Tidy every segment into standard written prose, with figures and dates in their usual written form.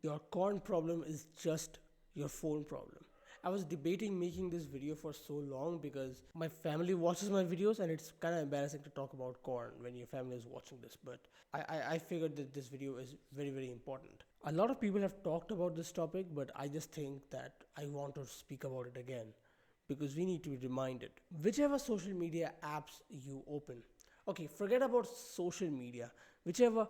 your corn problem is just your phone problem. I was debating making this video for so long because my family watches my videos and it's kind of embarrassing to talk about corn when your family is watching this. But I figured that this video is very, very important. A lot of people have talked about this topic, but I just think that I want to speak about it again because we need to be reminded. Whichever social media apps you open, okay, forget about social media, whichever,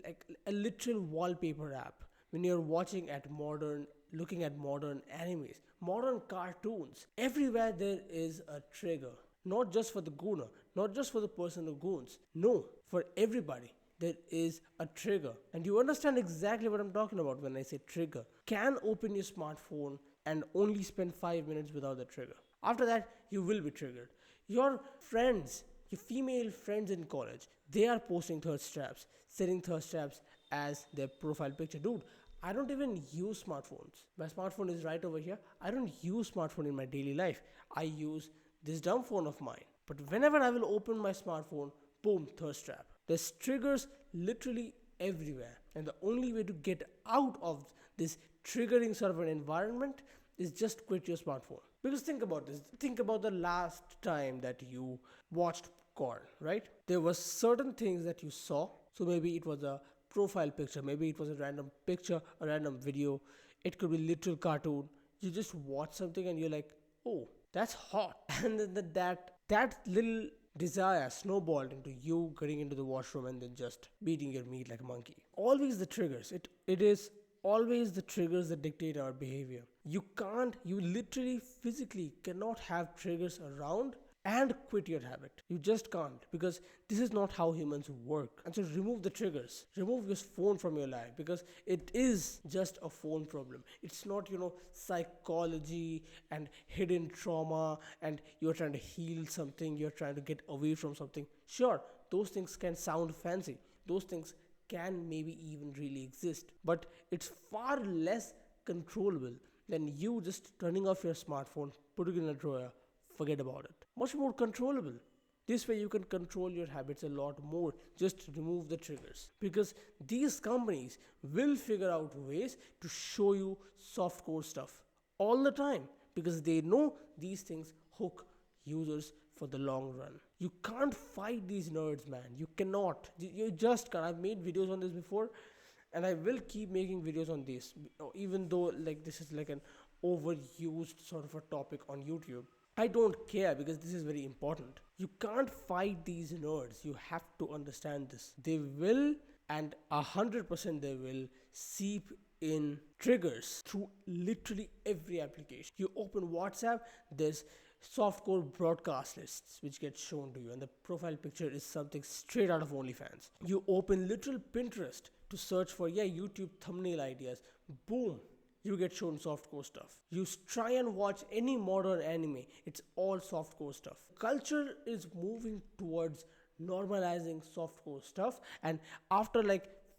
like a literal wallpaper app, when you're watching at modern looking at modern animes, modern cartoons, everywhere there is a trigger. Not just for the gooner, not just for the person who goons. No, for everybody. There is a trigger. And you understand exactly what I'm talking about when I say trigger. Can open your smartphone and only spend 5 minutes without the trigger. After that, you will be triggered. Your friends, your female friends in college, they are posting thirst traps, setting thirst traps as their profile picture. Dude, I don't even use smartphones. My smartphone is right over here. I don't use smartphone in my daily life. I use this dumb phone of mine. But whenever I will open my smartphone, boom, thirst trap. There's triggers literally everywhere. And the only way to get out of this triggering sort of an environment is just quit your smartphone. Because think about this. Think about the last time that you watched corn, right? There were certain things that you saw. So maybe it was a profile picture, maybe it was a random picture, a random video, it could be literal cartoon. You just watch something and you're like, oh, that's hot. And then that little desire snowballed into you getting into the washroom and then just beating your meat like a monkey. Always the triggers. It is always the triggers that dictate our behavior. You literally physically cannot have triggers around and quit your habit. You just can't, because this is not how humans work. And so remove the triggers. Remove your phone from your life, because it is just a phone problem. It's not, psychology and hidden trauma and you're trying to heal something, you're trying to get away from something. Sure, those things can sound fancy. Those things can maybe even really exist, but it's far less controllable than you just turning off your smartphone, putting it in a drawer, forget about it. Much more controllable. This way you can control your habits a lot more. Just remove the triggers. Because these companies will figure out ways to show you softcore stuff all the time. Because they know these things hook users for the long run. You can't fight these nerds, man. You cannot. You just can't. I've made videos on this before and I will keep making videos on this. Even though this is like an overused sort of a topic on YouTube. I don't care because this is very important. You can't fight these nerds. You have to understand this. They will, and 100% they will, seep in triggers through literally every application. You open WhatsApp, there's softcore broadcast lists which get shown to you, and the profile picture is something straight out of OnlyFans. You open literal Pinterest to search for YouTube thumbnail ideas. Boom, you get shown softcore stuff. You try and watch any modern anime, it's all softcore stuff. Culture is moving towards normalizing softcore stuff, and after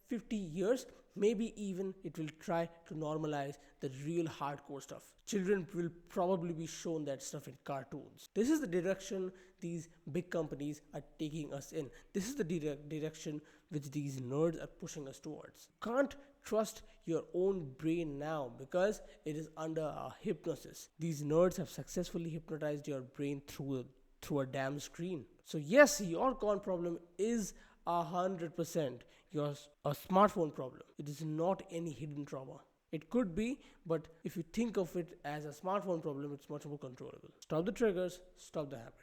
50 years, maybe even it will try to normalize the real hardcore stuff. Children will probably be shown that stuff in cartoons. This is the direction these big companies are taking us in. This is the direction which these nerds are pushing us towards. Can't trust your own brain now because it is under a hypnosis. These nerds have successfully hypnotized your brain through a damn screen. So yes, your con problem is 100% a smartphone problem. It is not any hidden trauma. It could be, but if you think of it as a smartphone problem, it's much more controllable. Stop the triggers, stop the habit.